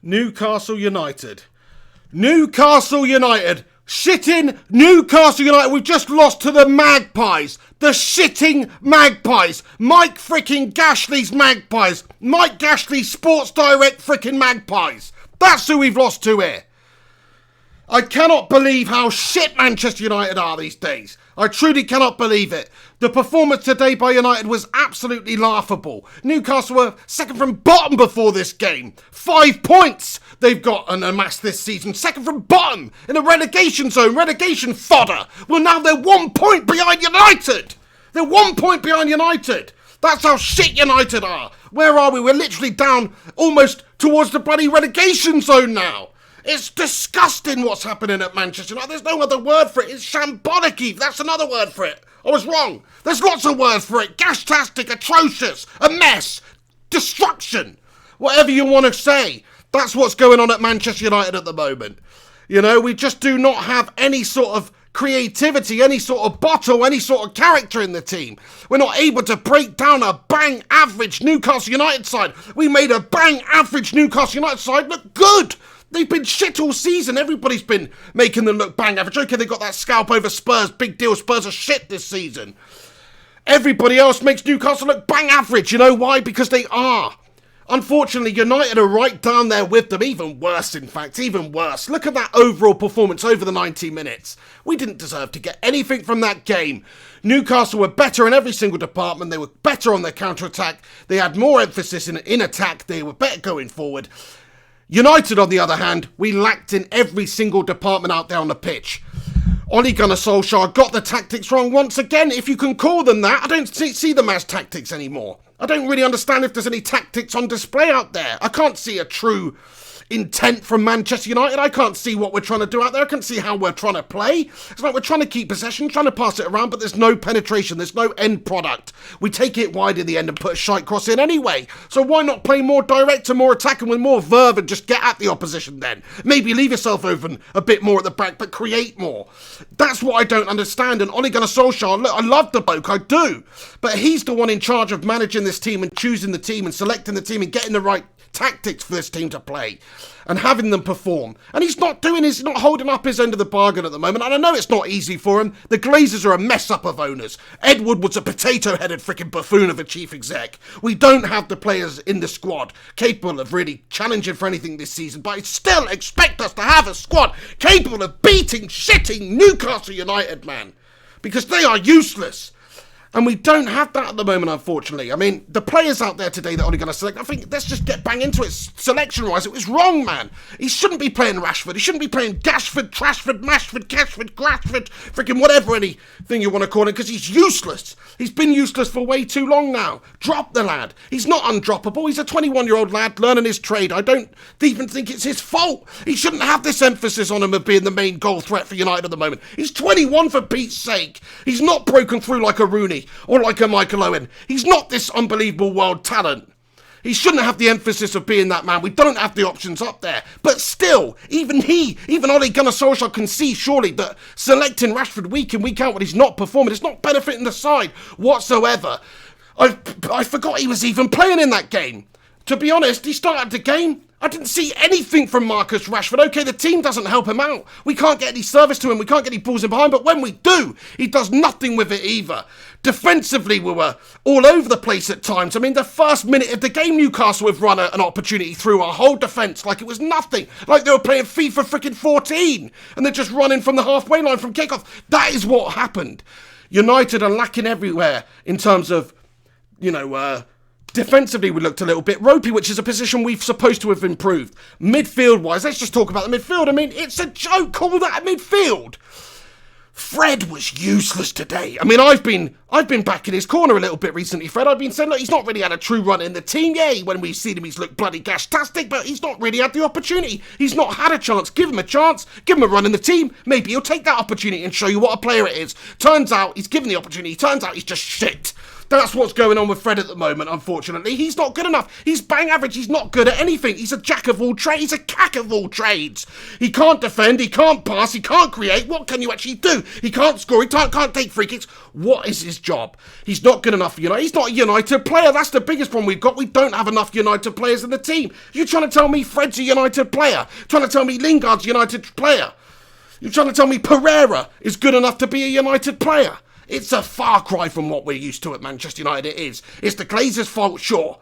Newcastle United. Newcastle United. Shitting Newcastle United. We've just lost to the Magpies. The shitting Magpies. Mike fricking Gashley's Magpies. Mike Gashley's Sports Direct fricking Magpies. That's who we've lost to here. I cannot believe how shit Manchester United are these days. I truly cannot believe it. The performance today by United was absolutely laughable. Newcastle were second from bottom before this game. 5 points they've got amassed this season. Second from bottom in a relegation zone. Relegation fodder. Well, now they're 1 point behind United. They're 1 point behind United. That's how shit United are. Where are we? We're literally down almost towards the bloody relegation zone now. It's disgusting what's happening at Manchester United. There's no other word for it. It's shambolic. That's another word for it. I was wrong. There's lots of words for it. Gashtastic, atrocious, a mess, destruction. Whatever you want to say. That's what's going on at Manchester United at the moment. You know, we just do not have any sort of creativity, any sort of bottle, any sort of character in the team. We're not able to break down a bang average Newcastle United side. We made a bang average Newcastle United side look good. They've been shit all season. Everybody's been making them look bang average. Okay, they got that scalp over Spurs. Big deal. Spurs are shit this season. Everybody else makes Newcastle look bang average. You know why? Because they are. Unfortunately, United are right down there with them. Even worse, in fact. Even worse. Look at that overall performance over the 90 minutes. We didn't deserve to get anything from that game. Newcastle were better in every single department. They were better on their counter-attack. They had more emphasis in attack. They were better going forward. United, on the other hand, we lacked in every single department out there on the pitch. Ole Gunnar Solskjaer got the tactics wrong once again, if you can call them that. I don't see them as tactics anymore. I don't really understand if there's any tactics on display out there. I can't see a true intent from Manchester United. I can't see what we're trying to do out there. I can't see how we're trying to play. It's like we're trying to keep possession, trying to pass it around, but there's no penetration. There's no end product. We take it wide in the end and put a shite cross in anyway. So why not play more direct and more attacking with more verve and just get at the opposition then? Maybe leave yourself open a bit more at the back, but create more. That's what I don't understand. And Ole Gunnar Solskjaer, look, I love the bloke, I do. But he's the one in charge of managing this team and choosing the team and selecting the team and getting the right tactics for this team to play and having them perform. And he's not holding up his end of the bargain at the moment. And I know it's not easy for him. The Glazers are a mess up of owners. Ed Woodward's a potato-headed freaking buffoon of a chief exec. We don't have the players in the squad capable of really challenging for anything this season, but I still expect us to have a squad capable of beating shitting Newcastle United, man, because they are useless. And we don't have that at the moment, unfortunately. I mean, the players out there today that are only going to select, I think, let's just get bang into it. Selection-wise, it was wrong, man. He shouldn't be playing Rashford. He shouldn't be playing Gashford, Trashford, Mashford, Cashford, Grashford, freaking whatever anything you want to call it, because he's useless. He's been useless for way too long now. Drop the lad. He's not undroppable. He's a 21-year-old lad learning his trade. I don't even think it's his fault. He shouldn't have this emphasis on him of being the main goal threat for United at the moment. He's 21, for Pete's sake. He's not broken through like a Rooney or like a Michael Owen. He's not this unbelievable world talent. He shouldn't have the emphasis of being that man. We don't have the options up there. But still, even Ole Gunnar Solskjaer can see surely that selecting Rashford week in, week out when he's not performing, it's not benefiting the side whatsoever. I forgot he was even playing in that game. To be honest, he started the game. I didn't see anything from Marcus Rashford. Okay, the team doesn't help him out. We can't get any service to him. We can't get any balls in behind. But when we do, he does nothing with it either. Defensively, we were all over the place at times. I mean, the first minute of the game, Newcastle have run an opportunity through our whole defence like it was nothing. Like they were playing FIFA freaking 14. And they're just running from the halfway line from kickoff. That is what happened. United are lacking everywhere in terms of, defensively, we looked a little bit ropey, which is a position we've supposed to have improved. Midfield-wise, let's just talk about the midfield. I mean, it's a joke. Call that a midfield. Fred was useless today. I mean, I've been back in his corner a little bit recently, Fred. I've been saying, look, he's not really had a true run in the team. Yeah, when we've seen him, he's looked bloody gashtastic, but he's not really had the opportunity. He's not had a chance. Give him a chance. Give him a run in the team. Maybe he'll take that opportunity and show you what a player it is. Turns out he's given the opportunity. Turns out he's just shit. That's what's going on with Fred at the moment, unfortunately. He's not good enough. He's bang average. He's not good at anything. He's a jack of all trades. He's a cack of all trades. He can't defend. He can't pass. He can't create. What can you actually do? He can't score. He can't take free kicks. What is his job? He's not good enough for United. He's not a United player. That's the biggest problem we've got. We don't have enough United players in the team. You're trying to tell me Fred's a United player? Trying to tell me Lingard's a United player? You're trying to tell me Pereira is good enough to be a United player? It's a far cry from what we're used to at Manchester United, it is. It's the Glazers' fault, sure.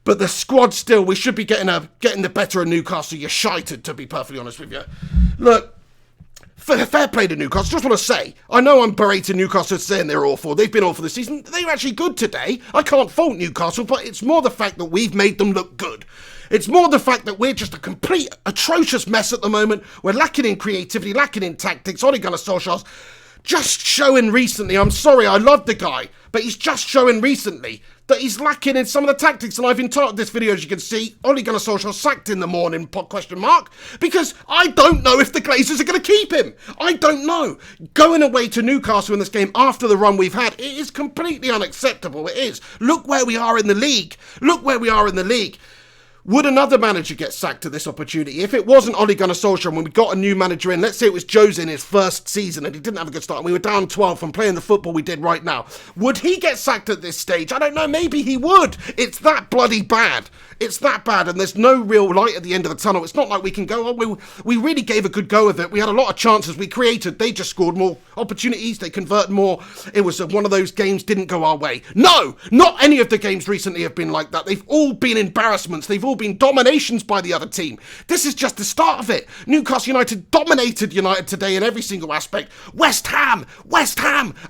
But the squad still, we should be getting the better of Newcastle. You're shited, to be perfectly honest with you. Look, fair play to Newcastle. Just want to say, I know I'm berating Newcastle saying they're awful. They've been awful this season. They were actually good today. I can't fault Newcastle, but it's more the fact that we've made them look good. It's more the fact that we're just a complete atrocious mess at the moment. We're lacking in creativity, lacking in tactics. Ole Gunnar Solskjaer's just showing recently, I'm sorry, I love the guy, but he's just showing recently that he's lacking in some of the tactics. And I've entitled this video, as you can see, Ole Gunnar Solskjaer sacked in the morning, question mark, because I don't know if the Glazers are going to keep him. I don't know. Going away to Newcastle in this game after the run we've had, it is completely unacceptable. It is. Look where we are in the league. Look where we are in the league. Would another manager get sacked at this opportunity? If it wasn't Ole Gunnar Solskjaer and when we got a new manager in, let's say it was Jose in his first season and he didn't have a good start and we were down 12 from playing the football we did right now, would he get sacked at this stage? I don't know, maybe he would. It's that bloody bad. It's that bad and there's no real light at the end of the tunnel. It's not like we can go, oh, we really gave a good go of it. We had a lot of chances we created. They just scored more opportunities. They converted more. It was one of those games didn't go our way. No, not any of the games recently have been like that. They've all been embarrassments. They've all been dominations by the other team. This is just the start of it. Newcastle United dominated United today in every single aspect. West Ham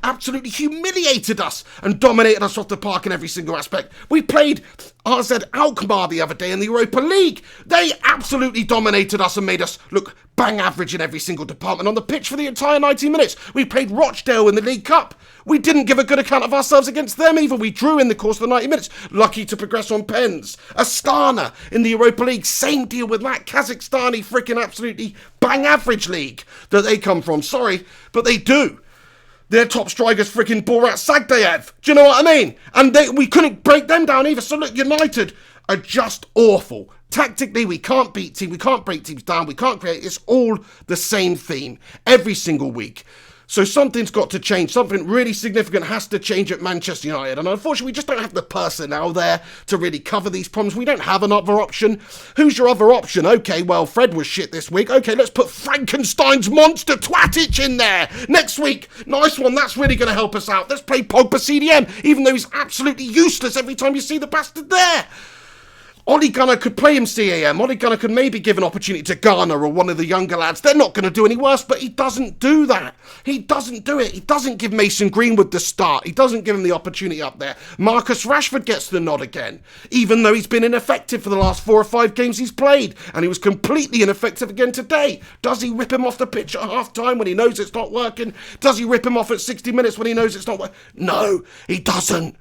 absolutely humiliated us and dominated us off the park in every single aspect. We played RZ Alkmaar the other day in the Europa League. They absolutely dominated us and made us look bang average in every single department on the pitch for the entire 90 minutes. We played Rochdale in the League Cup. We didn't give a good account of ourselves against them either. We drew in the course of the 90 minutes. Lucky to progress on pens. Astana in the Europa League. Same deal with that Kazakhstani freaking absolutely bang average league that they come from. Sorry, but they do. Their top striker's freaking Borat Sagdayev. Do you know what I mean? And we couldn't break them down either. So look, United are just awful. Tactically, we can't beat teams. We can't break teams down. We can't create. It's all the same theme every single week. So something's got to change. Something really significant has to change at Manchester United. And unfortunately, we just don't have the personnel there to really cover these problems. We don't have another option. Who's your other option? Okay, well, Fred was shit this week. Okay, let's put Frankenstein's monster Twatic in there. Next week, nice one. That's really going to help us out. Let's play Pogba CDM, even though he's absolutely useless every time you see the bastard there. Ole Gunnar could play him CAM. Ole Gunnar could maybe give an opportunity to Garner or one of the younger lads. They're not going to do any worse, but he doesn't do that. He doesn't do it. He doesn't give Mason Greenwood the start. He doesn't give him the opportunity up there. Marcus Rashford gets the nod again, even though he's been ineffective for the last 4 or 5 games he's played, and he was completely ineffective again today. Does he rip him off the pitch at half-time when he knows it's not working? Does he rip him off at 60 minutes when he knows it's not working? No, he doesn't.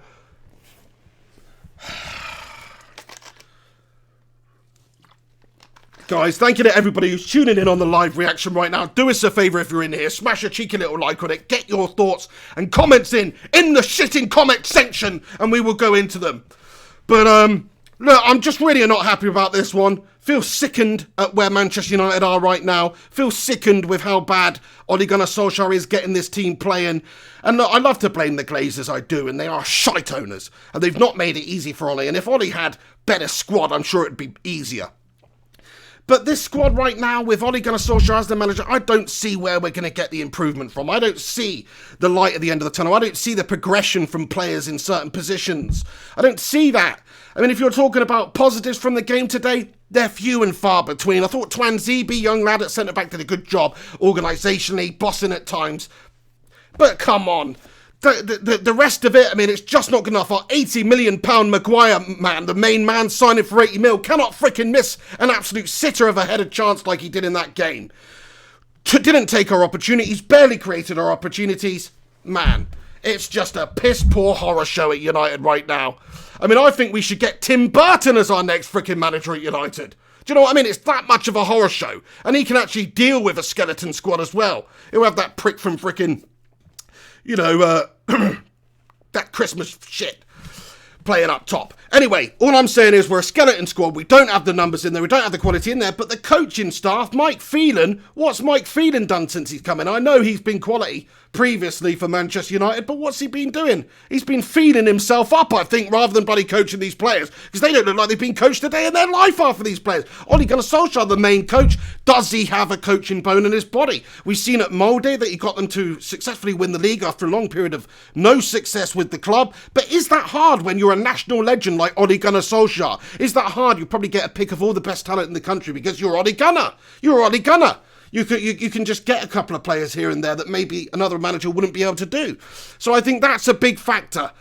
Guys, thank you to everybody who's tuning in on the live reaction right now. Do us a favour if you're in here. Smash a cheeky little like on it. Get your thoughts and comments in the shitting comment section, and we will go into them. But, look, I'm just really not happy about this one. Feel sickened at where Manchester United are right now. Feel sickened with how bad Ole Gunnar Solskjaer is getting this team playing. And look, I love to blame the Glazers, I do, and they are shite owners. And they've not made it easy for Ole. And if Ole had better squad, I'm sure it'd be easier. But this squad right now, with Ole Gunnar Solskjaer as the manager, I don't see where we're going to get the improvement from. I don't see the light at the end of the tunnel. I don't see the progression from players in certain positions. I don't see that. I mean, if you're talking about positives from the game today, they're few and far between. I thought Twanzebe, young lad at centre-back, did a good job organisationally, bossing at times. But come on. The rest of it, I mean, it's just not good enough. Our £80 million Maguire man, the main man signing for 80 mil, cannot freaking miss an absolute sitter of a headed chance like he did in that game. Didn't take our opportunities, barely created our opportunities. Man, it's just a piss-poor horror show at United right now. I mean, I think we should get Tim Burton as our next freaking manager at United. Do you know what I mean? It's that much of a horror show. And he can actually deal with a skeleton squad as well. He'll have that prick from freaking... you know, that that Christmas shit playing up top. Anyway, all I'm saying is we're a skeleton squad. We don't have the numbers in there. We don't have the quality in there. But the coaching staff, Mike Phelan, what's Mike Phelan done since he's come in? I know he's been quality previously for Manchester United, but what's he been doing? He's been feeding himself up, I think, rather than bloody coaching these players, because they don't look like they've been coached a day in their life after these players. Ole Gunnar Solskjaer, the main coach, does he have a coaching bone in his body? We've seen at Molde that he got them to successfully win the league after a long period of no success with the club. But is that hard when you're a national legend like Ole Gunnar Solskjaer? Is that hard? You probably get a pick of all the best talent in the country because you're Ole Gunnar. You're Ole Gunnar. You can just get a couple of players here and there that maybe another manager wouldn't be able to do. So I think that's a big factor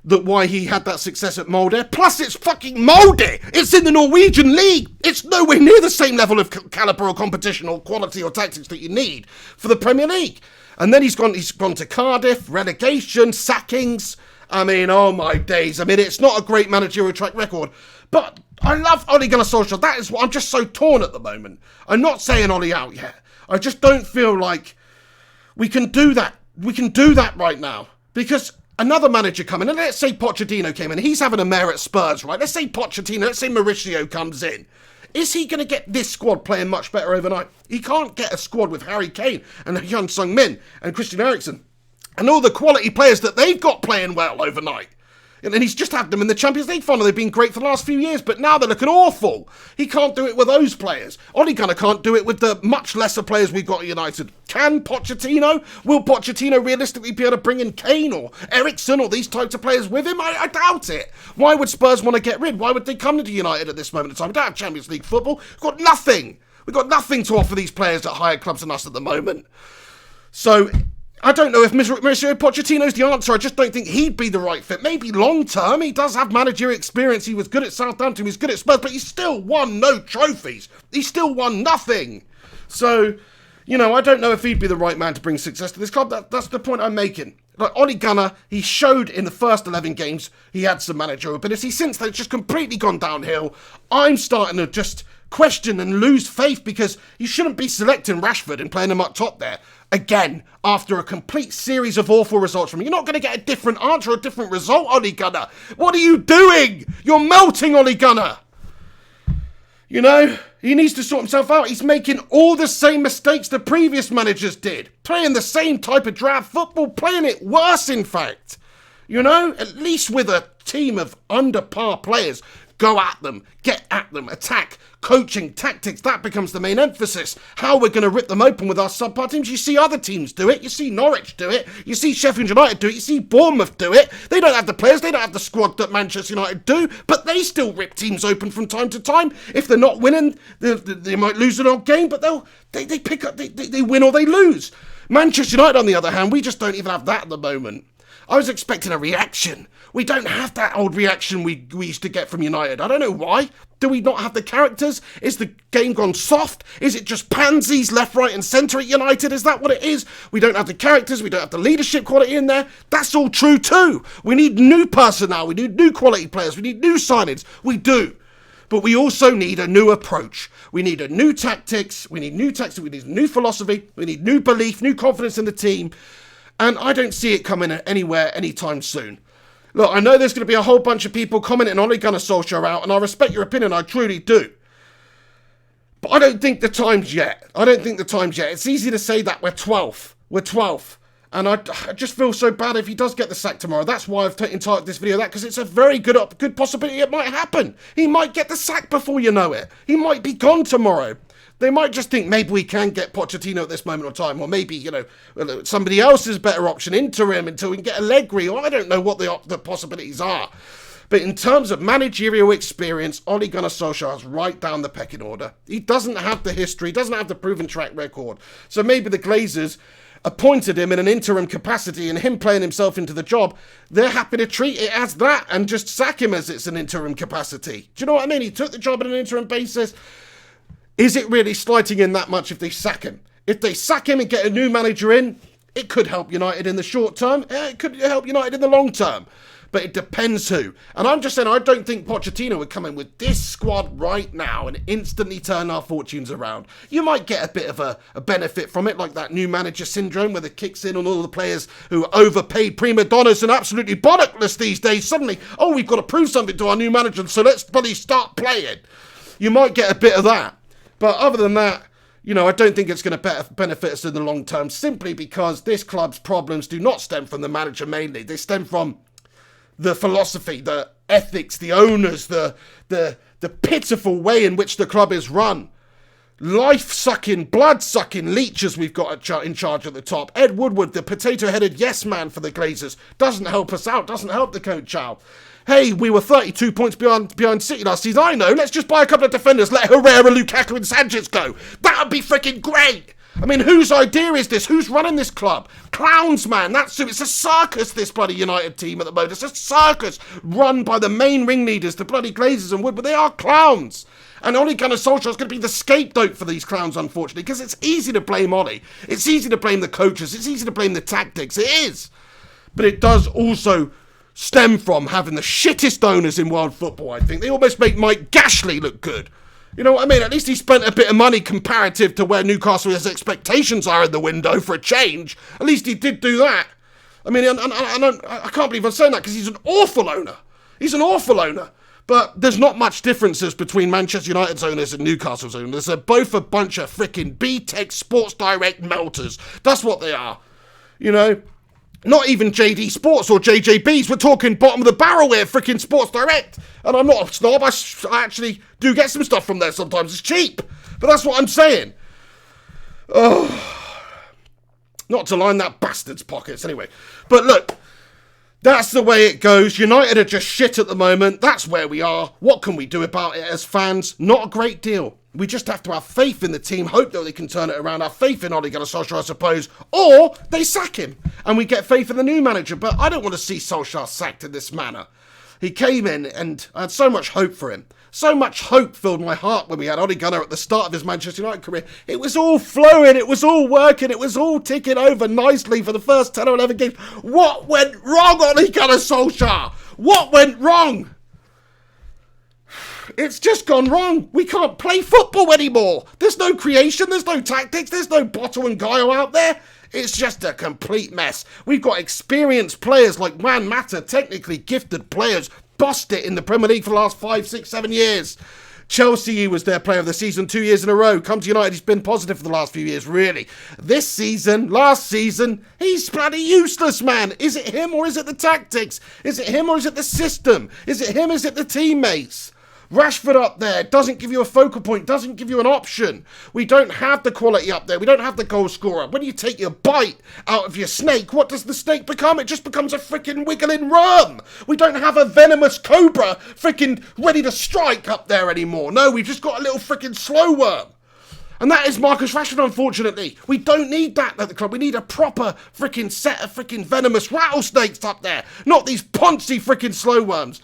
that why he had that success at Molde. Plus, it's fucking Molde. It's in the Norwegian league. It's nowhere near the same level of calibre or competition or quality or tactics that you need for the Premier League. And then he's gone to Cardiff, relegation, sackings. I mean, oh my days. I mean, it's not a great managerial track record. But I love Ole Gunnar Solskjaer. That is what I'm just so torn at the moment. I'm not saying Ole out yet. I just don't feel like we can do that. We can do that right now. Because another manager coming in, let's say Pochettino came in, he's having a mare at Spurs, right? Let's say Pochettino, let's say Mauricio comes in. Is he going to get this squad playing much better overnight? He can't get a squad with Harry Kane and Hyun Sung-min and Christian Eriksen and all the quality players that they've got playing well overnight. And he's just had them in the Champions League final. They've been great for the last few years, but now they're looking awful. He can't do it with those players. Ole Gunnar can't do it with the much lesser players we've got at United. Can Pochettino? Will Pochettino realistically be able to bring in Kane or Eriksen or these types of players with him? I doubt it. Why would Spurs want to get rid? Why would they come to United at this moment in time? We don't have Champions League football. We've got nothing. We've got nothing to offer these players at higher clubs than us at the moment. So I don't know if Mauricio Pochettino's the answer. I just don't think he'd be the right fit. Maybe long term. He does have managerial experience. He was good at Southampton. He was good at Spurs. But he still won no trophies. He still won nothing. So, you know, I don't know if he'd be the right man to bring success to this club. That's the point I'm making. Like Ole Gunnar, he showed in the first 11 games he had some managerial ability. Since then, it's just completely gone downhill. I'm starting to just question and lose faith because you shouldn't be selecting Rashford and playing him up top there again after a complete series of awful results from him. You're not going to get a different answer, a different result, Ole Gunnar. What are you doing? You're melting, Ole Gunnar. You know, he needs to sort himself out. He's making all the same mistakes the previous managers did. Playing the same type of drab football, playing it worse, in fact. You know, at least with a team of under par players, go at them, get at them, attack, coaching, tactics, that becomes the main emphasis. How we're going to rip them open with our subpar teams. You see other teams do it. You see Norwich do it. You see Sheffield United do it. You see Bournemouth do it. They don't have the players. They don't have the squad that Manchester United do, but they still rip teams open from time to time. If they're not winning, they might lose an odd game, but they pick up, they win or they lose. Manchester United, on the other hand, we just don't even have that at the moment. I was expecting a reaction. We don't have that old reaction we used to get from United. I don't know why. Do we not have the characters? Is the game gone soft? Is it just pansies left, right and centre at United? Is that what it is? We don't have the characters. We don't have the leadership quality in there. That's all true too. We need new personnel. We need new quality players. We need new signings. We do. But we also need a new approach. We need a new tactics. We need new tactics. We need a new philosophy. We need new belief, new confidence in the team. And I don't see it coming anywhere anytime soon. Look, I know there's going to be a whole bunch of people commenting on Ole Gunnar Solskjaer out, and I respect your opinion, I truly do. But I don't think the time's yet. It's easy to say that we're 12th. And I just feel so bad if he does get the sack tomorrow. That's why I've entitled this video that, because it's a very good possibility it might happen. He might get the sack before you know it. He might be gone tomorrow. They might just think maybe we can get Pochettino at this moment of time, or maybe, you know, somebody else is a better option, interim, until we can get Allegri, or I don't know what the possibilities are. But in terms of managerial experience, Ole Gunnar Solskjaer is right down the pecking order. He doesn't have the history, doesn't have the proven track record. So maybe the Glazers appointed him in an interim capacity, and him playing himself into the job, they're happy to treat it as that and just sack him as it's an interim capacity. Do you know what I mean? He took the job on an interim basis. Is it really slighting in that much if they sack him? If they sack him and get a new manager in, it could help United in the short term. It could help United in the long term. but it depends who. And I'm just saying, I don't think Pochettino would come in with this squad right now and instantly turn our fortunes around. You might get a bit of a benefit from it, like that new manager syndrome, where it kicks in on all the players who are overpaid prima donnas and absolutely bollockless these days. Suddenly, oh, we've got to prove something to our new manager, so let's bloody start playing. You might get a bit of that. But other than that, you know, I don't think it's going to benefit us in the long term, simply because this club's problems do not stem from the manager mainly. They stem from the philosophy, the ethics, the owners, the pitiful way in which the club is run. Life-sucking, blood-sucking leeches we've got in charge at the top. Ed Woodward, the potato-headed yes-man for the Glazers, doesn't help us out, doesn't help the coach out. Hey, we were 32 points behind City last season. I know, let's just buy a couple of defenders, let Herrera, Lukaku and Sanchez go. That would be freaking great. I mean, whose idea is this? Who's running this club? Clowns, man. It's a circus, this bloody United team at the moment. It's a circus run by the main ringleaders, the bloody Glazers and Woodward. They are clowns. And Ole Gunnar Solskjaer is going to be the scapegoat for these clowns, unfortunately, because it's easy to blame Ole. It's easy to blame the coaches. It's easy to blame the tactics. It is. But it does also stem from having the shittest owners in world football, I think. They almost make Mike Gashley look good. You know what I mean? At least he spent a bit of money comparative to where Newcastle's expectations are in the window for a change. At least he did do that. I mean, I can't believe I'm saying that because he's an awful owner. He's an awful owner. But there's not much differences between Manchester United's owners and Newcastle's owners. They're both a bunch of freaking B-Tech Sports Direct melters. That's what they are. You know? Not even JD Sports or JJBs. We're talking bottom of the barrel here, freaking Sports Direct. And I'm not a snob. I actually do get some stuff from there sometimes. It's cheap. But that's what I'm saying. Oh, not to line that bastard's pockets anyway. But look, that's the way it goes. United are just shit at the moment. That's where we are. What can we do about it as fans? Not a great deal. We just have to have faith in the team, hope that they can turn it around, have faith in Ole Gunnar Solskjaer, I suppose, or they sack him and we get faith in the new manager. But I don't want to see Solskjaer sacked in this manner. He came in and I had so much hope for him. So much hope filled my heart when we had Ole Gunnar at the start of his Manchester United career. It was all flowing, it was all working, it was all ticking over nicely for the first 10 or 11 games. What went wrong, Ole Gunnar Solskjaer? What went wrong? It's just gone wrong. We can't play football anymore. There's no creation, there's no tactics, there's no Bottle and Guile out there. It's just a complete mess. We've got experienced players like Juan Mata, technically gifted players, bossed it in the Premier League for the last 5, 6, 7 years. Chelsea, he was their player of the season 2 years in a row. Come to United, he's been positive for the last few years, really. This season, last season, he's bloody useless, man. Is it him or is it the tactics? Is it him or is it the system? Is it him or is it the teammates? Rashford up there doesn't give you a focal point, doesn't give you an option. We don't have the quality up there. We don't have the goal scorer. When you take your bite out of your snake, what does the snake become? It just becomes a freaking wiggling worm. We don't have a venomous cobra freaking ready to strike up there anymore. No, we've just got a little freaking slow worm. And that is Marcus Rashford, unfortunately. We don't need that at the club. We need a proper freaking set of freaking venomous rattlesnakes up there. Not these poncy freaking slow worms.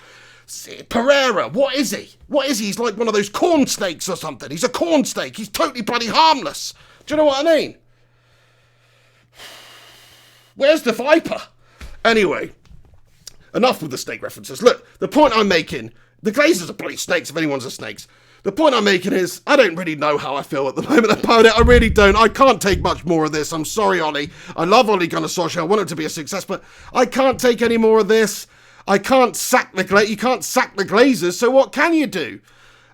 Pereira, what is he? What is he? He's like one of those corn snakes or something. He's a corn snake. He's totally bloody harmless. Do you know what I mean? Where's the viper? Anyway, enough with the snake references. Look, the point I'm making, the Glazers are bloody snakes if anyone's a snakes. The point I'm making is, I don't really know how I feel at the moment about it. I really don't. I can't take much more of this. I'm sorry, Ollie. I love Ole Gunnar Solskjaer. I want it to be a success, but I can't take any more of this. I can't sack the you can't sack the Glazers, so what can you do?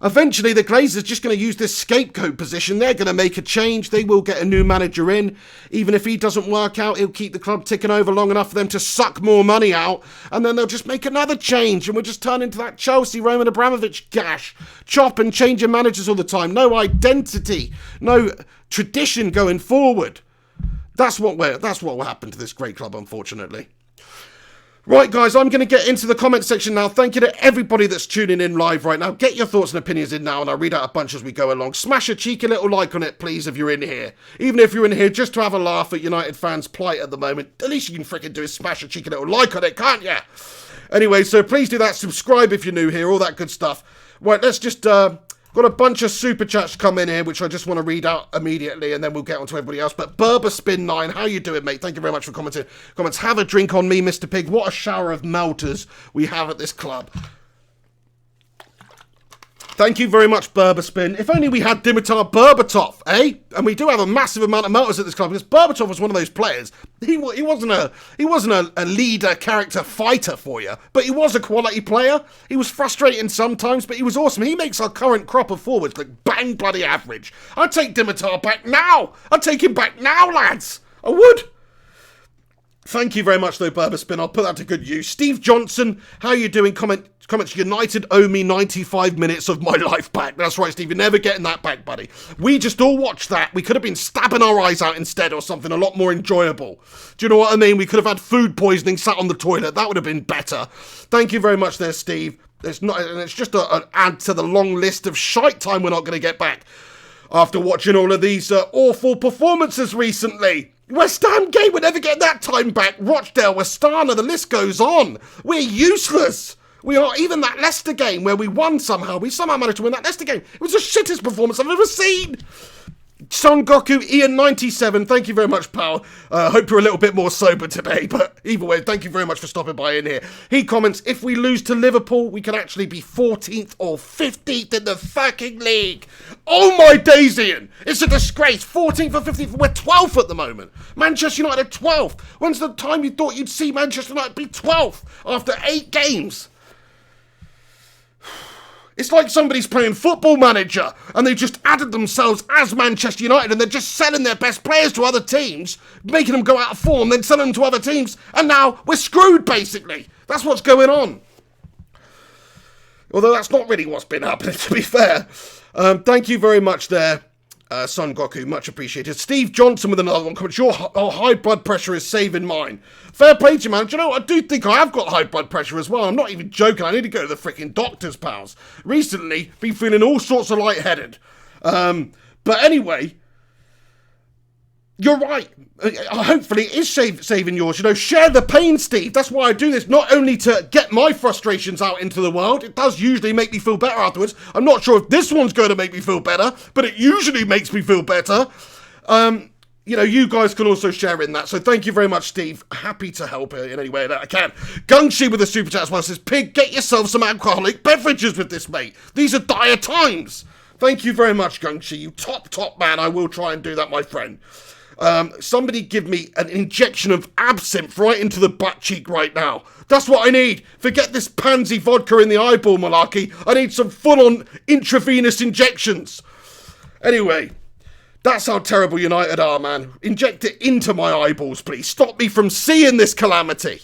Eventually, the Glazers just going to use this scapegoat position. They're going to make a change. They will get a new manager in. Even if he doesn't work out, he'll keep the club ticking over long enough for them to suck more money out. And then they'll just make another change. And we'll just turn into that Chelsea Roman Abramovich gash. Chop and change your managers all the time. No identity. No tradition going forward. That's what will happen to this great club, unfortunately. Right, guys, I'm going to get into the comment section now. Thank you to everybody that's tuning in live right now. Get your thoughts and opinions in now, and I'll read out a bunch as we go along. Smash a cheeky little like on it, please, if you're in here. Even if you're in here just to have a laugh at United fans' plight at the moment, at least you can freaking do is smash a cheeky little like on it, can't you? Anyway, so please do that. Subscribe if you're new here, all that good stuff. Right, let's just Got a bunch of super chats come in here, which I just want to read out immediately, and then we'll get on to everybody else. But Berberspin9, how you doing, mate? Thank you very much for commenting. Comments, have a drink on me, Mr. Pig. What a shower of melters we have at this club. Thank you very much, Berberspin. If only we had Dimitar Berbatov, eh? And we do have a massive amount of melters at this club, because Berbatov was one of those players. He wasn't a leader, character, fighter for you, but he was a quality player. He was frustrating sometimes, but he was awesome. He makes our current crop of forwards look bang bloody average. I'd take Dimitar back now. I'd take him back now, lads. I would. Thank you very much, though, Berberspin. I'll put that to good use. Steve Johnson, how you doing? Comments, United owe me 95 minutes of my life back. That's right, Steve. You're never getting that back, buddy. We just all watched that. We could have been stabbing our eyes out instead or something a lot more enjoyable. Do you know what I mean? We could have had food poisoning sat on the toilet. That would have been better. Thank you very much there, Steve. It's just an add to the long list of shite time we're not going to get back after watching all of these awful performances recently. West Ham game, we're never getting that time back. Rochdale, Westana, the list goes on. We're useless. We are. Even that Leicester game where we won somehow. We somehow managed to win that Leicester game. It was the shittest performance I've ever seen. Son Goku, Ian97, thank you very much, pal. Hope you're a little bit more sober today, but either way, thank you very much for stopping by in here. He comments, if we lose to Liverpool, we can actually be 14th or 15th in the fucking league. Oh my days, Ian. It's a disgrace. 14th or 15th. We're 12th at the moment. Manchester United are 12th. When's the time you thought you'd see Manchester United be 12th after 8 games? It's like somebody's playing Football Manager and they've just added themselves as Manchester United and they're just selling their best players to other teams, making them go out of form, then selling them to other teams, and now we're screwed, basically. That's what's going on. Although that's not really what's been happening, to be fair. Thank you very much there, Son Goku. Much appreciated. Steve Johnson with another one. Your high blood pressure is saving mine. Fair play to you, man. Do you know what? I do think I have got high blood pressure as well. I'm not even joking. I need to go to the freaking doctor's, pals. Recently, been feeling all sorts of lightheaded. But anyway, you're right. Hopefully it is saving yours. You know, share the pain, Steve. That's why I do this. Not only to get my frustrations out into the world. It does usually make me feel better afterwards. I'm not sure if this one's going to make me feel better, but it usually makes me feel better. You know, you guys can also share in that. So thank you very much, Steve. Happy to help in any way that I can. Gungshi with a super chat as well says, Pig, get yourself some alcoholic beverages with this, mate. These are dire times. Thank you very much, Gungshi. You top man. I will try and do that, my friend. Somebody give me an injection of absinthe right into the butt cheek right now. That's what I need. Forget this pansy vodka in the eyeball malarkey. I need some full-on intravenous injections. Anyway, that's how terrible United are, man. Inject it into my eyeballs, please. Stop me from seeing this calamity.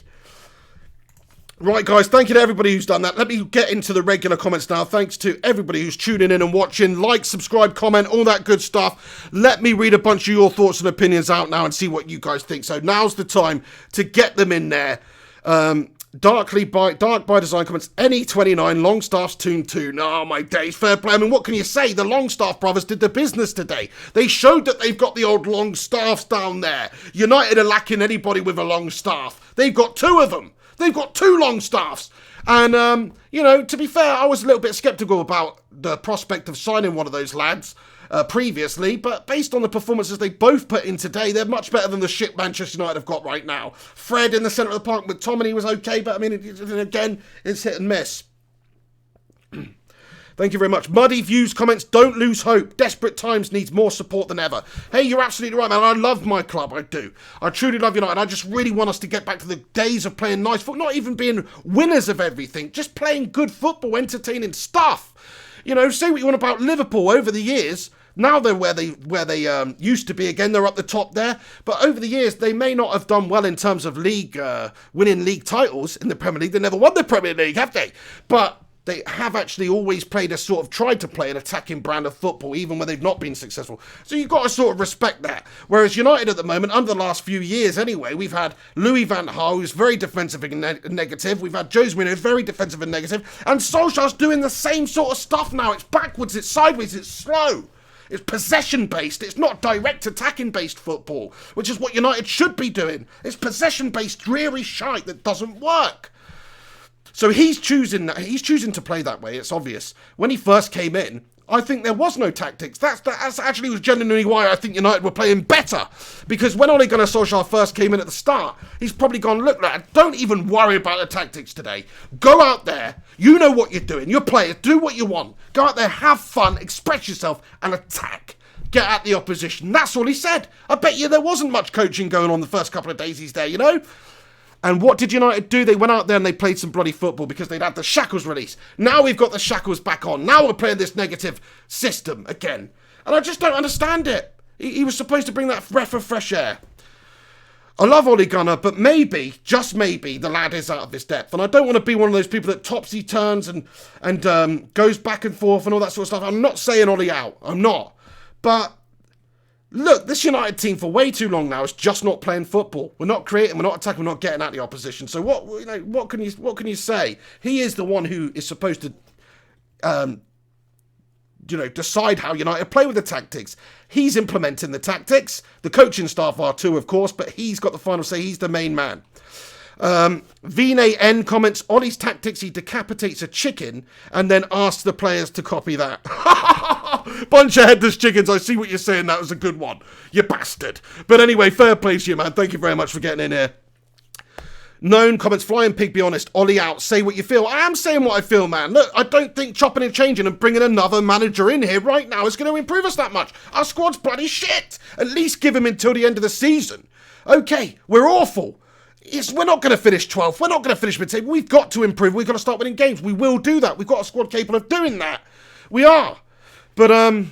Right, guys, thank you to everybody who's done that. Let me get into the regular comments now. Thanks to everybody who's tuning in and watching. Like, subscribe, comment, all that good stuff. Let me read a bunch of your thoughts and opinions out now and see what you guys think. So now's the time to get them in there. Dark by Design comments, NE29, Longstaff's Toon. Oh, my days, fair play. I mean, what can you say? The Longstaff brothers did the business today. They showed that they've got the old Longstaffs down there. United are lacking anybody with a long staff. They've got 2 of them. They've got 2 Longstaffs. And, you know, to be fair, I was a little bit sceptical about the prospect of signing one of those lads previously, but based on the performances they both put in today, they're much better than the shit Manchester United have got right now. Fred in the centre of the park with Tomini was okay, but I mean, again, it's hit and miss. Thank you very much. Muddy Views comments, don't lose hope. Desperate times needs more support than ever. Hey, you're absolutely right, man. I love my club. I do. I truly love United. I just really want us to get back to the days of playing nice football, not even being winners of everything, just playing good football, entertaining stuff. You know, say what you want about Liverpool over the years. Now they're where they used to be again. They're up the top there. But over the years, they may not have done well in terms of league winning league titles in the Premier League. They never won the Premier League, have they? But they have actually always played tried to play an attacking brand of football, even when they've not been successful. So you've got to sort of respect that. Whereas United at the moment, under the last few years anyway, we've had Louis van Gaal, who's very defensive and negative. We've had Jose Mourinho, who's very defensive and negative. And Solskjaer's doing the same sort of stuff now. It's backwards, it's sideways, it's slow. It's possession-based. It's not direct attacking-based football, which is what United should be doing. It's possession-based, dreary shite that doesn't work. So he's choosing to play that way. It's obvious. When he first came in, I think there was no tactics. That's actually was genuinely why I think United were playing better. Because when Ole Gunnar Solskjaer first came in at the start, he's probably gone, look, don't even worry about the tactics today. Go out there. You know what you're doing. You're players. Do what you want. Go out there, have fun, express yourself, and attack. Get at the opposition. That's all he said. I bet you there wasn't much coaching going on the first couple of days he's there, you know? And what did United do? They went out there and they played some bloody football because they'd had the shackles released. Now we've got the shackles back on. Now we're playing this negative system again. And I just don't understand it. He was supposed to bring that breath of fresh air. I love Ole Gunnar, but maybe, just maybe, the lad is out of his depth. And I don't want to be one of those people that topsy-turns and goes back and forth and all that sort of stuff. I'm not saying Ole out. I'm not. But look, this United team for way too long now is just not playing football. We're not creating, we're not attacking, we're not getting at the opposition. So what can you say? He is the one who is supposed to decide how United play with the tactics. He's implementing the tactics. The coaching staff are too, of course, but he's got the final say. He's the main man. Vine N comments, Ollie's tactics, he decapitates a chicken and then asks the players to copy that. Bunch of headless chickens, I see what you're saying, that was a good one. You bastard. But anyway, fair play to you, man. Thank you very much for getting in here. Known comments, Flying Pig, be honest, Ollie out, say what you feel. I am saying what I feel, man. Look, I don't think chopping and changing and bringing another manager in here right now is going to improve us that much. Our squad's bloody shit. At least give him until the end of the season. Okay, we're awful. We're not going to finish 12th. We're not going to finish mid-table. We've got to improve. We've got to start winning games. We will do that. We've got a squad capable of doing that. We are. But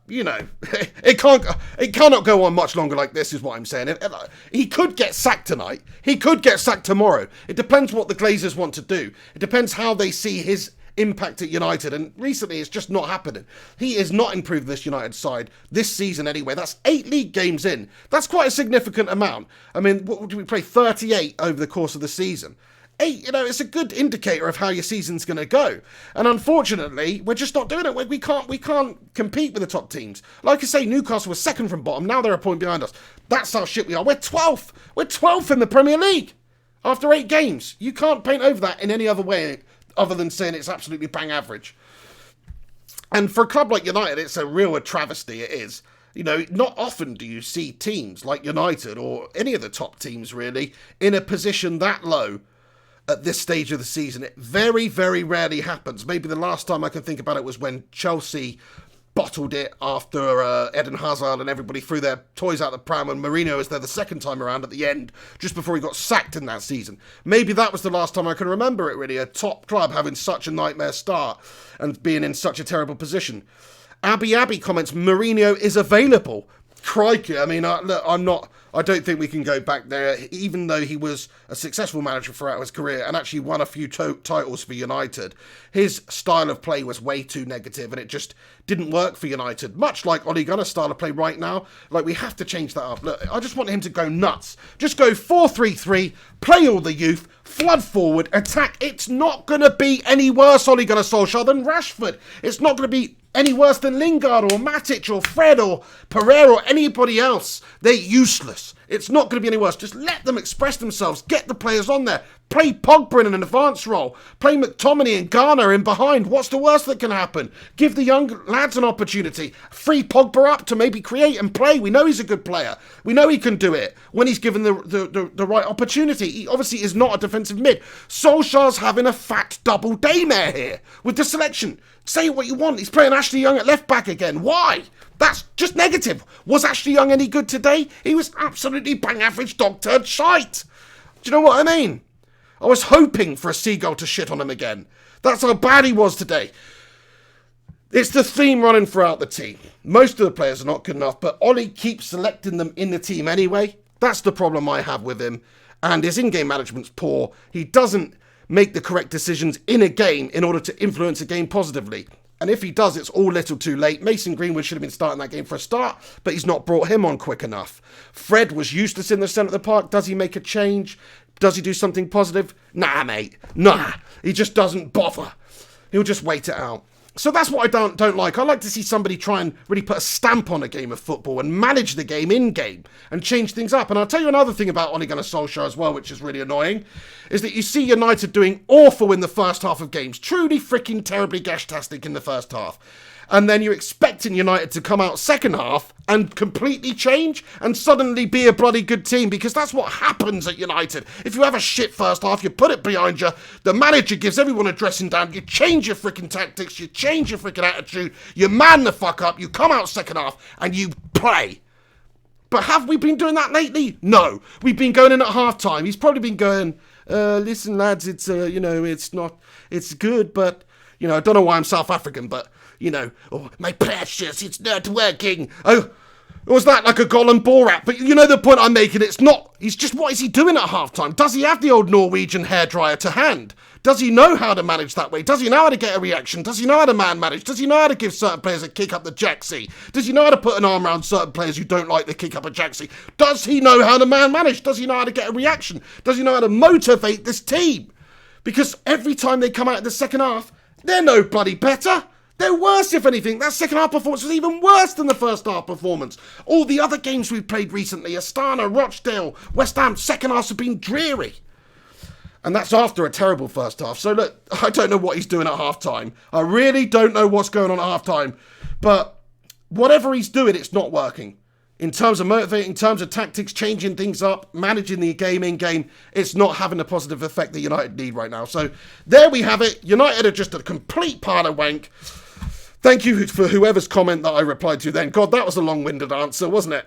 you know, it cannot go on much longer like this, is what I'm saying. He could get sacked tonight. He could get sacked tomorrow. It depends what the Glazers want to do. It depends how they see his impact at United, and recently it's just not happening. He is not improving this United side this season anyway. That's 8 league games in. That's quite a significant amount. I mean, what did we play? 38 over the course of the season. 8, it's a good indicator of how your season's going to go. And unfortunately, we're just not doing it. We can't compete with the top teams. Like I say, Newcastle was second from bottom. Now they're a point behind us. That's how shit we are. We're 12th. We're 12th in the Premier League after 8 games. You can't paint over that in any other way other than saying it's absolutely bang average. And for a club like United, it's a real travesty. It is. Not often do you see teams like United or any of the top teams really in a position that low at this stage of the season. It very, very rarely happens. Maybe the last time I can think about it was when Chelsea bottled it after Eden Hazard and everybody threw their toys out the pram, and Mourinho was there the second time around at the end, just before he got sacked in that season. Maybe that was the last time I can remember it, really. A top club having such a nightmare start and being in such a terrible position. Abby comments, Mourinho is available. Crikey, I mean, I don't think we can go back there, even though he was a successful manager throughout his career and actually won a few titles for United. His style of play was way too negative and it just didn't work for United. Much like Ole Gunnar's style of play right now. We have to change that up. Look, I just want him to go nuts. Just go 4-3-3, play all the youth, flood forward, attack. It's not going to be any worse, Ole Gunnar Solskjaer, than Rashford. It's not going to be any worse than Lingard or Matic or Fred or Pereira or anybody else. They're useless. It's not going to be any worse. Just let them express themselves. Get the players on there. Play Pogba in an advanced role. Play McTominay and Garner in behind. What's the worst that can happen? Give the young lads an opportunity. Free Pogba up to maybe create and play. We know he's a good player. We know he can do it when he's given the right opportunity. He obviously is not a defensive mid. Solskjaer's having a fat double daymare here with the selection. Say what you want. He's playing Ashley Young at left back again. Why? That's just negative. Was Ashley Young any good today? He was absolutely bang average dog turd shite. Do you know what I mean? I was hoping for a seagull to shit on him again. That's how bad he was today. It's the theme running throughout the team. Most of the players are not good enough, but Ollie keeps selecting them in the team anyway. That's the problem I have with him. And his in-game management's poor. He doesn't make the correct decisions in a game in order to influence a game positively. And if he does, it's all little too late. Mason Greenwood should have been starting that game for a start, but he's not brought him on quick enough. Fred was useless in the centre of the park. Does he make a change? Does he do something positive? Nah, mate. Nah. He just doesn't bother. He'll just wait it out. So that's what I don't like. I like to see somebody try and really put a stamp on a game of football and manage the game in-game and change things up. And I'll tell you another thing about Ole Gunnar Solskjaer as well, which is really annoying, is that you see United doing awful in the first half of games. Truly freaking terribly gash-tastic in the first half. And then you're expecting United to come out second half and completely change and suddenly be a bloody good team, because that's what happens at United. If you have a shit first half, you put it behind you, the manager gives everyone a dressing down, you change your freaking tactics, you change your freaking attitude, you man the fuck up, you come out second half and you play. But have we been doing that lately? No. We've been going in at half time. He's probably been going, listen lads, it's, it's good, but, I don't know why I'm South African, but, oh, my precious, it's not working. Oh, was that like a Gollum Borat? But you know the point I'm making, it's not, what is he doing at half-time? Does he have the old Norwegian hairdryer to hand? Does he know how to manage that way? Does he know how to get a reaction? Does he know how to man manage? Does he know how to give certain players a kick up the jacksie? Does he know how to put an arm around certain players who don't like the kick up a jacksie? Does he know how to man manage? Does he know how to get a reaction? Does he know how to motivate this team? Because every time they come out in the second half, they're no bloody better. They're worse, if anything. That second half performance was even worse than the first half performance. All the other games we've played recently, Astana, Rochdale, West Ham, second halves have been dreary. And that's after a terrible first half. So look, I don't know what he's doing at half-time. I really don't know what's going on at half-time. But whatever he's doing, it's not working. In terms of motivating, in terms of tactics, changing things up, managing the game in-game, it's not having the positive effect that United need right now. So there we have it. United are just a complete pile of wank. Thank you for whoever's comment that I replied to then. God, that was a long-winded answer, wasn't it?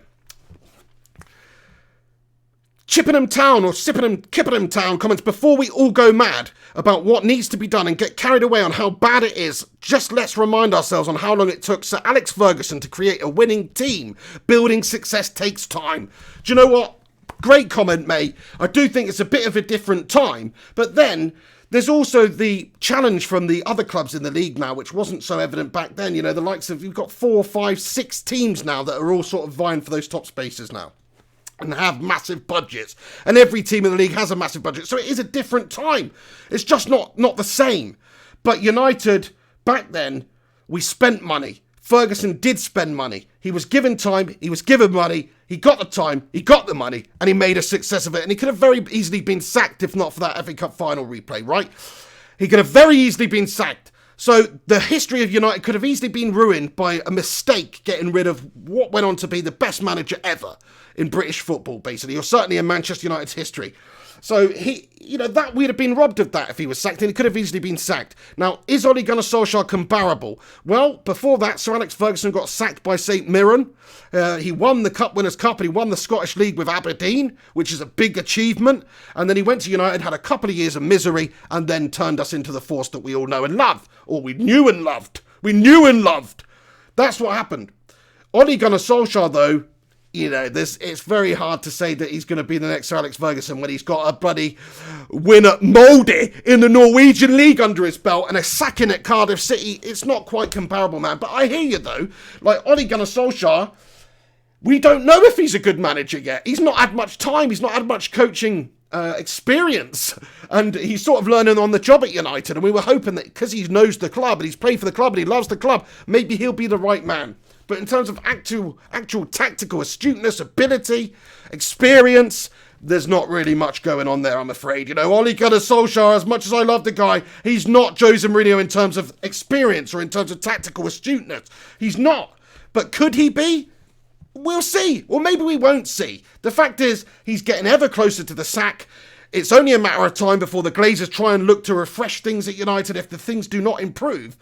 Chippenham Town or Kippenham Town comments, before we all go mad about what needs to be done and get carried away on how bad it is, just let's remind ourselves on how long it took Sir Alex Ferguson to create a winning team. Building success takes time. Do you know what? Great comment, mate. I do think it's a bit of a different time, but then there's also the challenge from the other clubs in the league now, which wasn't so evident back then. The likes of, you've got 4, 5, 6 teams now that are all sort of vying for those top spaces now and have massive budgets. And every team in the league has a massive budget. So it is a different time. It's just not the same. But United, back then, we spent money. Ferguson did spend money. He was given time, he was given money, he got the time, he got the money, and he made a success of it. And he could have very easily been sacked if not for that FA Cup final replay, right? He could have very easily been sacked. So the history of United could have easily been ruined by a mistake getting rid of what went on to be the best manager ever in British football, basically, or certainly in Manchester United's history. So that we'd have been robbed of that if he was sacked, and he could have easily been sacked. Now, is Ole Gunnar Solskjaer comparable? Well, before that, Sir Alex Ferguson got sacked by St Mirren. He won the Cup Winners' Cup, and he won the Scottish League with Aberdeen, which is a big achievement. And then he went to United, had a couple of years of misery, and then turned us into the force that we all know and love, or we knew and loved. We knew and loved. That's what happened. Ole Gunnar Solskjaer, though, it's very hard to say that he's going to be the next Sir Alex Ferguson when he's got a bloody win at Molde in the Norwegian League under his belt and a sacking at Cardiff City. It's not quite comparable, man. But I hear you, though. Like, Ole Gunnar Solskjaer, we don't know if he's a good manager yet. He's not had much time. He's not had much coaching experience. And he's sort of learning on the job at United. And we were hoping that because he knows the club and he's played for the club and he loves the club, maybe he'll be the right man. But in terms of actual tactical astuteness, ability, experience, there's not really much going on there, I'm afraid. Ole Gunnar Solskjaer, as much as I love the guy, he's not Jose Mourinho in terms of experience or in terms of tactical astuteness. He's not. But could he be? We'll see. Or maybe we won't see. The fact is, he's getting ever closer to the sack. It's only a matter of time before the Glazers try and look to refresh things at United if the things do not improve.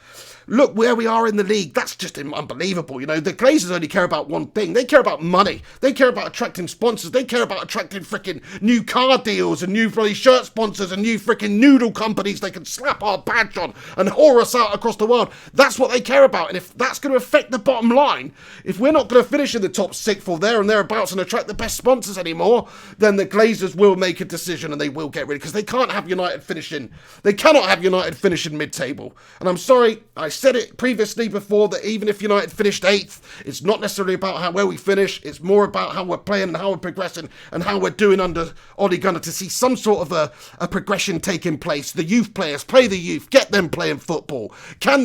Look where we are in the league. That's just unbelievable. The Glazers only care about one thing. They care about money. They care about attracting sponsors. They care about attracting freaking new car deals and new bloody shirt sponsors and new freaking noodle companies they can slap our badge on and whore us out across the world. That's what they care about. And if that's going to affect the bottom line, if we're not going to finish in the top 6 or there and thereabouts and attract the best sponsors anymore, then the Glazers will make a decision and they will get rid of it, because they can't have United finishing. They cannot have United finishing mid-table. And I'm sorry, I said it previously before that even if United finished 8th, it's not necessarily about where we finish. It's more about how we're playing and how we're progressing and how we're doing under Ole Gunnar to see some sort of a progression taking place. The youth players, play the youth, get them playing football. Can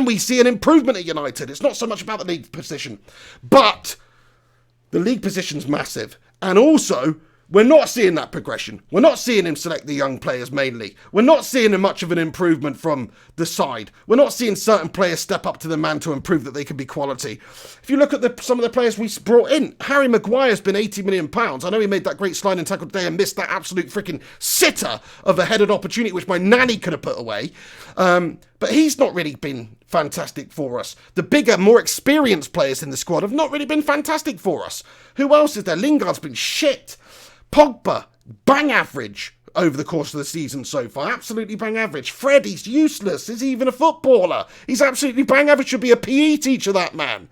we see an improvement at United? It's not so much about the league position, but the league position's massive. And also, we're not seeing that progression. We're not seeing him select the young players mainly. We're not seeing much of an improvement from the side. We're not seeing certain players step up to the mantle and prove that they can be quality. If you look at some of the players we brought in, Harry Maguire's been £80 million. I know he made that great sliding tackle today and missed that absolute freaking sitter of a headed opportunity which my nanny could have put away. But he's not really been fantastic for us. The bigger, more experienced players in the squad have not really been fantastic for us. Who else is there? Lingard's been shit. Pogba, bang average over the course of the season so far. Absolutely bang average. Fred, he's useless. Is he even a footballer? He's absolutely bang average. Should be a PE teacher, that man.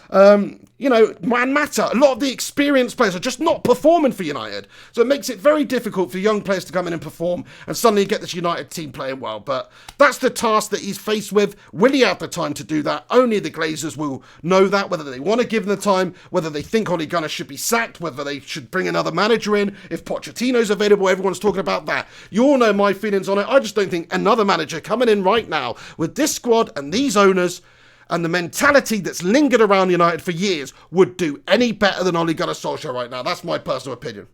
Matter. A lot of the experienced players are just not performing for United. So it makes it very difficult for young players to come in and perform and suddenly get this United team playing well. But that's the task that he's faced with. Will he have the time to do that? Only the Glazers will know that, whether they want to give him the time, whether they think Ole Gunnar should be sacked, whether they should bring another manager in. If Pochettino's available, everyone's talking about that. You all know my feelings on it. I just don't think another manager coming in right now with this squad and these owners and the mentality that's lingered around United for years would do any better than Ole Gunnar Solskjaer right now. That's my personal opinion.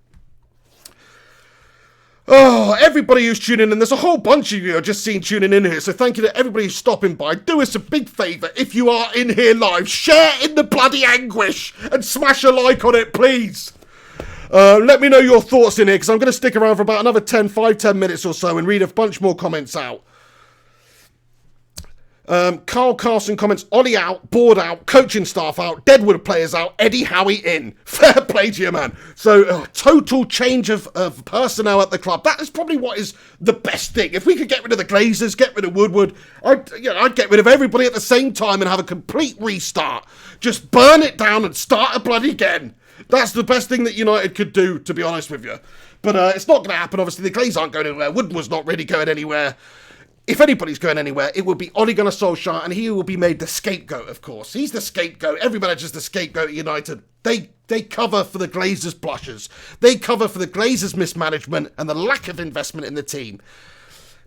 Oh, everybody who's tuning in, there's a whole bunch of you I've just seen tuning in here, so thank you to everybody who's stopping by. Do us a big favour, if you are in here live, share in the bloody anguish and smash a like on it, please. Let me know your thoughts in here, because I'm going to stick around for about another 10 minutes or so and read a bunch more comments out. Carl Carson comments, Ollie out, board out, coaching staff out, Deadwood players out, Eddie Howie in. Fair play to you, man. So, total change of personnel at the club. That is probably what is the best thing. If we could get rid of the Glazers, get rid of Woodward, I'd get rid of everybody at the same time and have a complete restart. Just burn it down and start a bloody again. That's the best thing that United could do, to be honest with you. But it's not going to happen, obviously. The Glazers aren't going anywhere. Woodward's not really going anywhere. If anybody's going anywhere, it will be Ole Gunnar Solskjaer, and he will be made the scapegoat, of course. He's the scapegoat. Every manager's the scapegoat at United. They cover for the Glazers' blushes. They cover for the Glazers' mismanagement and the lack of investment in the team.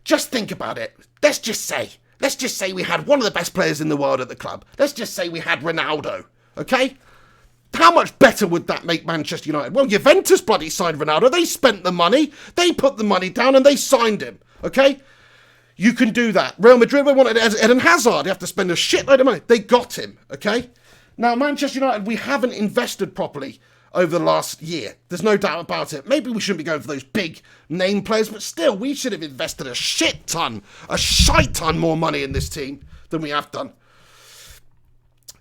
Just think about it. Let's just say we had one of the best players in the world at the club. Let's just say we had Ronaldo, okay? How much better would that make Manchester United? Well, Juventus bloody signed Ronaldo. They spent the money. They put the money down and they signed him, okay? You can do that. Real Madrid, they wanted Eden Hazard. You have to spend a shitload of money. They got him, okay? Now, Manchester United, we haven't invested properly over the last year. There's no doubt about it. Maybe we shouldn't be going for those big name players, but still, we should have invested a shite ton more money in this team than we have done.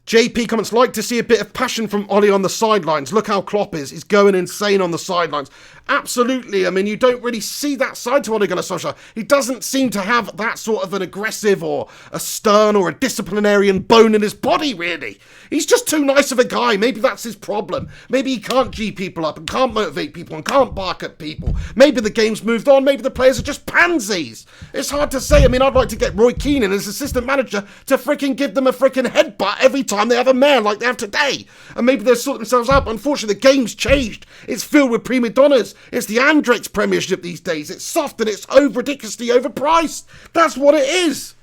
JP comments, like to see a bit of passion from Ollie on the sidelines. Look how Klopp is. He's going insane on the sidelines. Absolutely. I mean, you don't really see that side to Ole Gunnar Solskjaer. He doesn't seem to have that sort of an aggressive or a stern or a disciplinarian bone in his body, really. He's just too nice of a guy. Maybe that's his problem. Maybe he can't G people up and can't motivate people and can't bark at people. Maybe the game's moved on. Maybe the players are just pansies. It's hard to say. I mean, I'd like to get Roy Keane in as assistant manager to freaking give them a freaking headbutt every time they have a mare like they have today. And maybe they'll sort themselves out. But unfortunately, the game's changed. It's filled with prima donnas. It's the Andrex Premiership these days. It's soft and it's ridiculously overpriced. That's what it is.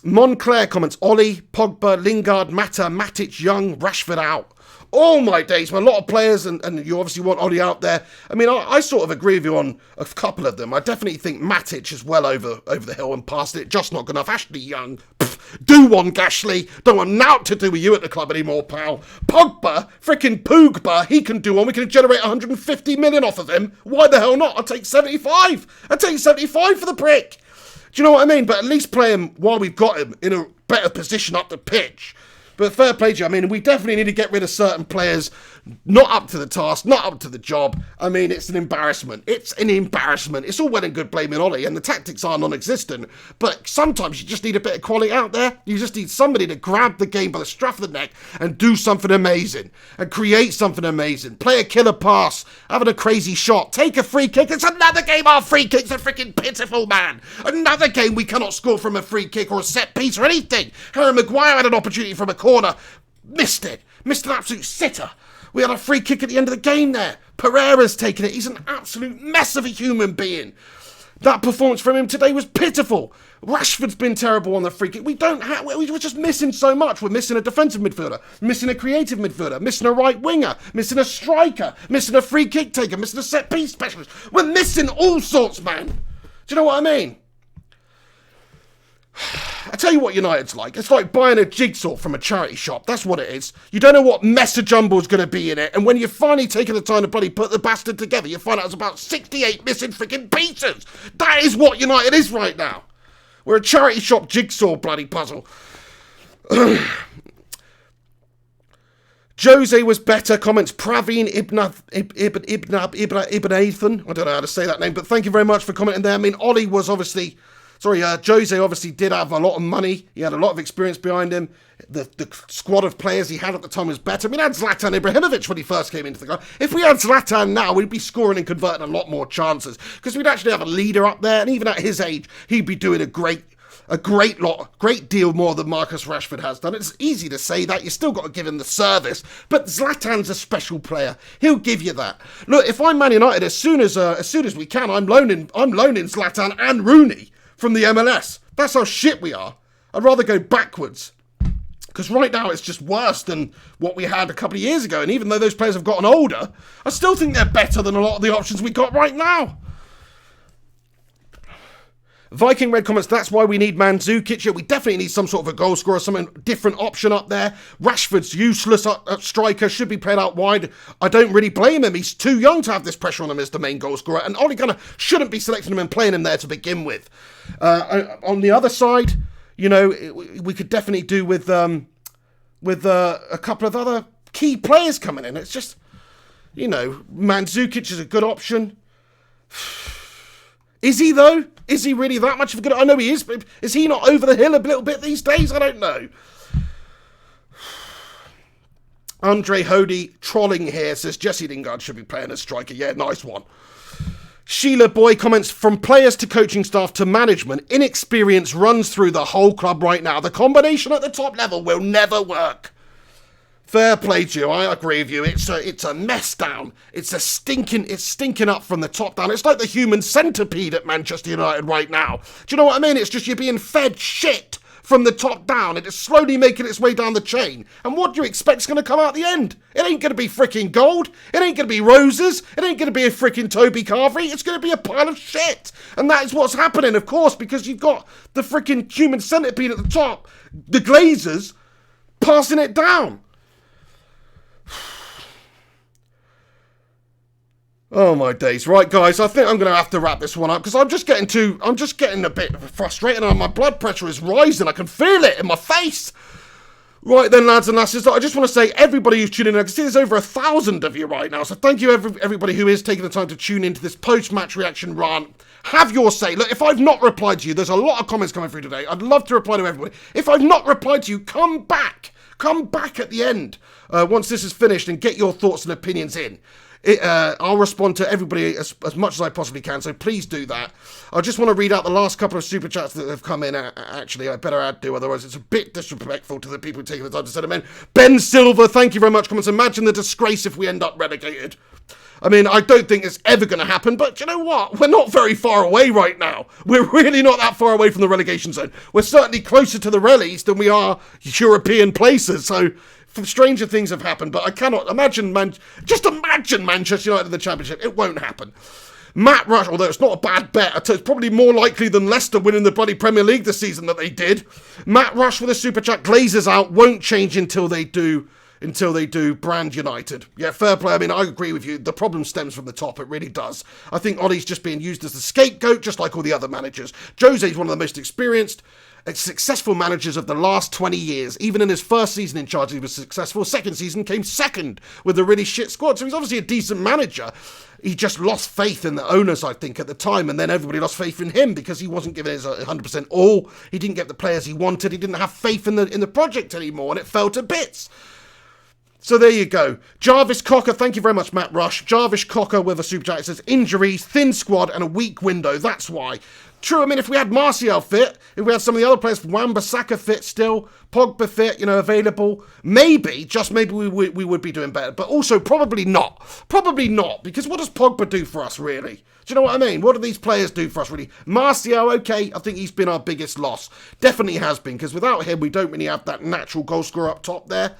Monclair comments, Ollie, Pogba, Lingard, Mata, Matic, Young, Rashford out. All my days, a lot of players, and you obviously want Ollie out there. I mean, I sort of agree with you on a couple of them. I definitely think Matic is well over the hill and past it, just not good enough. Ashley Young, do one, Gashley. Don't want naught to do with you at the club anymore, pal. Pogba, freaking Pogba, he can do one. We can generate 150 million off of him. Why the hell not? I'll take 75. I'll take 75 for the prick. Do you know what I mean? But at least play him while we've got him in a better position up the pitch. But fair play to you. I mean, we definitely need to get rid of certain players. Not up to the task, not up to the job. I mean, it's an embarrassment. It's an embarrassment. It's all well and good blaming Ollie, and the tactics are non-existent, but sometimes you just need a bit of quality out there. You just need somebody to grab the game by the scruff of the neck and do something amazing, and create something amazing. Play a killer pass, having a crazy shot, take a free kick. It's another game our free kicks are freaking pitiful, man. Another game we cannot score from a free kick or a set piece or anything. Harry Maguire had an opportunity from a corner, missed it, missed an absolute sitter. We had a free kick at the end of the game there. Pereira's taken it. He's an absolute mess of a human being. That performance from him today was pitiful. Rashford's been terrible on the free kick. We were just missing so much. We're missing a defensive midfielder, missing a creative midfielder, missing a right winger, missing a striker, missing a free kick taker, missing a set piece specialist. We're missing all sorts, man. Do you know what I mean? I tell you what United's like. It's like buying a jigsaw from a charity shop. That's what it is. You don't know what mess of jumble's going to be in it, and when you've finally taken the time to bloody put the bastard together, you find out it's about 68 missing freaking pieces. That is what United is right now. We're a charity shop jigsaw bloody puzzle. Jose was better, comments Praveen Ibn Ethan. I don't know how to say that name, but thank you very much for commenting there. I mean, Ollie was obviously... Jose obviously did have a lot of money. He had a lot of experience behind him. The squad of players he had at the time was better. I mean, he had Zlatan Ibrahimovic when he first came into the club. If we had Zlatan now, we'd be scoring and converting a lot more chances, because we'd actually have a leader up there, and even at his age, he'd be doing a great deal more than Marcus Rashford has done. It's easy to say that. You still got to give him the service, but Zlatan's a special player. He'll give you that. Look, if I'm Man United, as soon as we can, I'm loaning Zlatan and Rooney from the MLS. That's how shit we are. I'd rather go backwards, because right now it's just worse than what we had a couple of years ago, and even though those players have gotten older, I still think they're better than a lot of the options we got right now. Viking Red comments, that's why we need Mandzukic. Yeah, we definitely need some sort of a goal scorer, some different option up there. Rashford's useless at striker, should be played out wide. I don't really blame him. He's too young to have this pressure on him as the main goal scorer, and Ole Gunnar shouldn't be selecting him and playing him there to begin with. On the other side, you know, we could definitely do with a couple of other key players coming in. It's just, you know, Mandzukic is a good option. Is he, though? Is he really that much of a good... I know he is, but is he not over the hill a little bit these days? I don't know. Andre Hody trolling here says Jesse Lingard should be playing as striker. Yeah, nice one. Sheila Boy comments, from players to coaching staff to management, inexperience runs through the whole club right now. The combination at the top level will never work. Fair play to you, I agree with you. It's a mess down. It's stinking up from the top down. It's like the human centipede at Manchester United right now. Do you know what I mean? It's just you're being fed shit from the top down. It is slowly making its way down the chain. And what do you expect's going to come out the end? It ain't going to be freaking gold. It ain't going to be roses. It ain't going to be a freaking Toby Carvery. It's going to be a pile of shit. And that is what's happening, of course, because you've got the freaking human centipede at the top, the Glazers, passing it down. Oh my days. Right, guys, I think I'm going to have to wrap this one up, because I'm just getting a bit frustrated, and my blood pressure is rising. I can feel it in my face. Right then, lads and lasses, I just want to say, everybody who's tuning in, I can see there's over 1,000 of you right now, so thank you everybody who is taking the time to tune into this post-match reaction rant. Have your say. Look, if I've not replied to you, there's a lot of comments coming through today. I'd love to reply to everybody. If I've not replied to you, come back. Come back at the end, once this is finished, and get your thoughts and opinions in. I'll respond to everybody as much as I possibly can, so please do that. I just want to read out the last couple of super chats that have come in. Actually, I better do, otherwise it's a bit disrespectful to the people taking the time to send them in. Ben Silver, thank you very much. Comments, imagine the disgrace if we end up relegated. I mean, I don't think it's ever going to happen, but you know what? We're not very far away right now. We're really not that far away from the relegation zone. We're certainly closer to the reles than we are European places, so stranger things have happened, but I cannot imagine, just imagine Manchester United in the Championship. It won't happen. Matt Rush, although it's not a bad bet, it's probably more likely than Leicester winning the bloody Premier League this season that they did. Matt Rush with a super chat, Glazers out, won't change until they do. until they do brand United. Yeah, fair play. I mean, I agree with you. The problem stems from the top. It really does. I think Ollie's just being used as the scapegoat, just like all the other managers. Jose's one of the most experienced and successful managers of the last 20 years. Even in his first season in charge, he was successful. Second season came second with a really shit squad. So he's obviously a decent manager. He just lost faith in the owners, I think, at the time, and then everybody lost faith in him because he wasn't giving his 100% all. He didn't get the players he wanted. He didn't have faith in the project anymore, and it fell to bits. So there you go. Jarvis Cocker, thank you very much, Matt Rush. Jarvis Cocker with a super chat. It says, injuries, thin squad, and a weak window. That's why. True, I mean, if we had Martial fit, if we had some of the other players, Wan-Bissaka fit still, Pogba fit, available, maybe, just maybe we would be doing better. But also, probably not. Probably not, because what does Pogba do for us, really? Do you know what I mean? What do these players do for us, really? Martial, okay, I think he's been our biggest loss. Definitely has been, because without him, we don't really have that natural goal scorer up top there.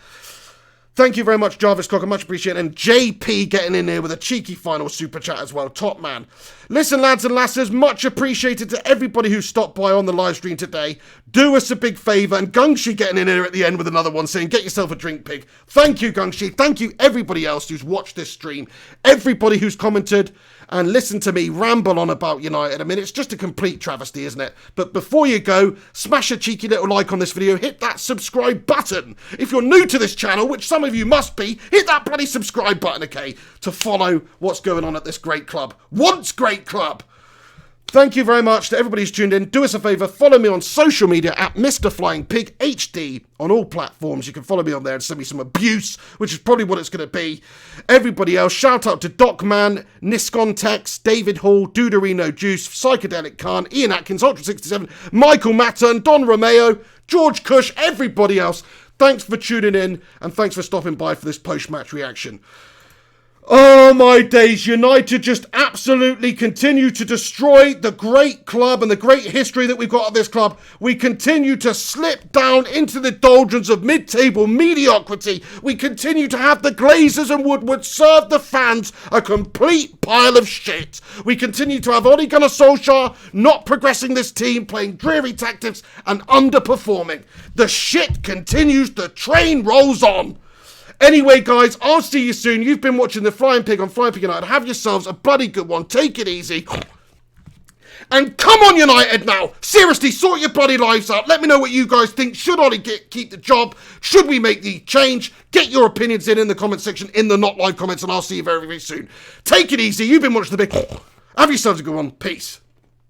Thank you very much, Jarvis Cocker. Much appreciated. And JP getting in here with a cheeky final super chat as well. Top man. Listen, lads and lasses, much appreciated to everybody who stopped by on the live stream today. Do us a big favour. And Gungshi getting in here at the end with another one saying, get yourself a drink, pig. Thank you, Gungshi. Thank you, everybody else who's watched this stream. Everybody who's commented and listened to me ramble on about United. I mean, it's just a complete travesty, isn't it? But before you go, smash a cheeky little like on this video. Hit that subscribe button. If you're new to this channel, which some of you must be, hit that bloody subscribe button, okay, to follow what's going on at this great club. Once great club. Thank you very much to everybody who's tuned in. Do us a favour, follow me on social media at Mr. Flying Pig HD on all platforms. You can follow me on there and send me some abuse, which is probably what it's going to be. Everybody else, shout out to Docman, Niscontex, David Hall, Duderino Juice, Psychedelic Khan, Ian Atkins, Ultra67, Michael Matton, Don Romeo, George Cush, everybody else. Thanks for tuning in and thanks for stopping by for this post-match reaction. Oh my days, United just absolutely continue to destroy the great club and the great history that we've got at this club. We continue to slip down into the doldrums of mid-table mediocrity. We continue to have the Glazers and Woodward serve the fans a complete pile of shit. We continue to have Ole Gunnar Solskjaer not progressing this team, playing dreary tactics and underperforming. The shit continues, the train rolls on. Anyway, guys, I'll see you soon. You've been watching The Flying Pig on Flying Pig United. Have yourselves a bloody good one. Take it easy. And come on, United, now. Seriously, sort your bloody lives out. Let me know what you guys think. Should Ollie keep the job? Should we make the change? Get your opinions in the comment section, in the not live comments, and I'll see you very, very soon. Take it easy. You've been watching The Big. Have yourselves a good one. Peace.